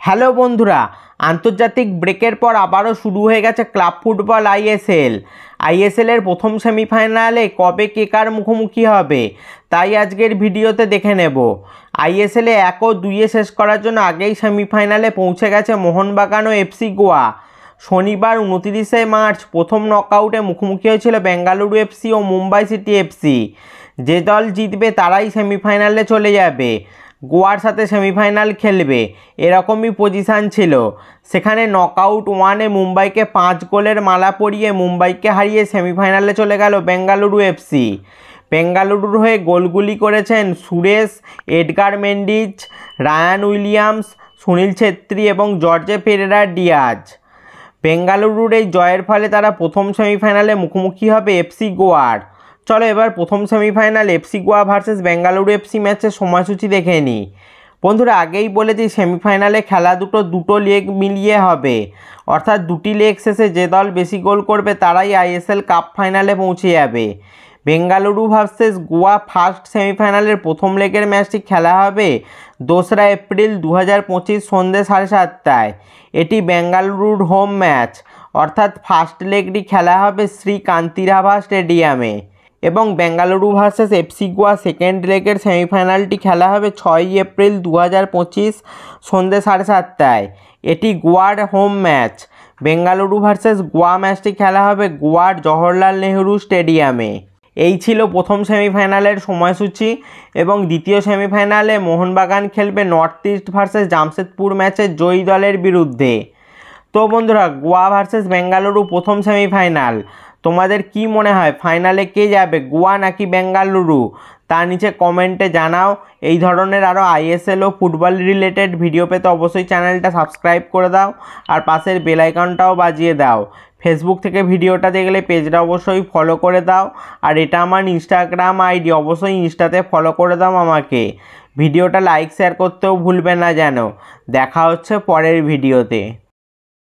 Hello বন্ধুরা, আন্তর্জাতিক ব্রেকের পর আবারও শুরু হয়ে গেছে ক্লাব ফুটবল আইএসএলের প্রথম সেমিফাইনালে কবে কে কার মুখোমুখি হবে তাই আজকের ভিডিওতে দেখে নেব। আইএসএলে 1 ও 2 শেষ করার জন্য আগেই সেমিফাইনালে পৌঁছে গেছে মোহনবাগান ও এফসি গোয়া। শনিবার 29শে মার্চ প্রথম নকআউটে মুখোমুখি হয়েছিল বেঙ্গালুরু এফসি ও মুম্বাই সিটি এফসি। যে দল জিতবে তারাই সেমিফাইনালে চলে যাবে, গোয়ার সাথে সেমিফাইনাল খেলবে, এরকমই পজিশান ছিল। সেখানে নকআউট 1-এ মুম্বাইকে 5 গোলের মালা পরিয়ে মুম্বাইকে হারিয়ে সেমিফাইনালে চলে গেল বেঙ্গালুরু এফসি। বেঙ্গালুরুর হয়ে গোলগুলি করেছেন Suresh, Edgar Mendez, Ryan Williams, Sunil Chhetri এবং জর্জে পেরেরা ডিয়াজ। বেঙ্গালুরুর এই জয়ের ফলে তারা প্রথম সেমিফাইনালে মুখোমুখি হবে এফসি গোয়ার। চলো এবার প্রথম semifinal FC Goa versus Bengaluru FC ম্যাচের সময়সূচি দেখে নিই। বন্ধুরা, আগেই বলেছি সেমিফাইনালে খেলা দুটো লেগ মিলিয়ে হবে, অর্থাৎ দুটি লেগ শেষে যে দল বেশি গোল করবে তারাই আইএসএল কাপ ফাইনালে পৌঁছে যাবে। বেঙ্গালুরু ভার্সেস গোয়া ফার্স্ট সেমিফাইনালের প্রথম লেগের ম্যাচটি খেলা হবে 2রা এপ্রিল 2025 সন্ধ্যে 7:30টায়। এটি বেঙ্গালুরুর হোম ম্যাচ, অর্থাৎ ফার্স্ট লেগটি খেলা হবে শ্রী কান্তিরাভা স্টেডিয়ামে এবং Bengaluru versus FC Goa second লেগের সেমিফাইনালটি খেলা হবে 6 এপ্রিল 2025 সন্ধ্যে 7:30টায়। এটি গোয়ার home match. Bengaluru versus Goa ম্যাচটি খেলা হবে গোয়ার জওহরলাল নেহরু স্টেডিয়ামে। এই ছিল প্রথম সেমিফাইনালের সময়সূচি এবং দ্বিতীয় সেমিফাইনালে মোহনবাগান খেলবে নর্থ ইস্ট ভার্সেস জামশেদপুর ম্যাচের জয়ী দলের বিরুদ্ধে। তো বন্ধুরা, গোয়া ভার্সেস বেঙ্গালুরু প্রথম সেমিফাইনাল, তোমাদের কি মনে হয় ফাইনালে কে যাবে, গোয়া নাকি বেঙ্গালুরু? তার নিচে কমেন্টে জানাও। এই ধরনের আরও আইএসএল ও ফুটবল রিলেটেড ভিডিও পেতে অবশ্যই চ্যানেলটা সাবস্ক্রাইব করে দাও আর পাশের বেল আইকনটাও বাজিয়ে দাও। ফেসবুক থেকে ভিডিওটা দেখলে পেজটা অবশ্যই ফলো করে দাও, আর এটা আমার ইনস্টাগ্রাম আইডি, অবশ্যই ইনস্টাতে ফলো করে দাও আমাকে। ভিডিওটা লাইক শেয়ার করতেও ভুলবে না যেন। দেখা হচ্ছে পরের ভিডিওতে।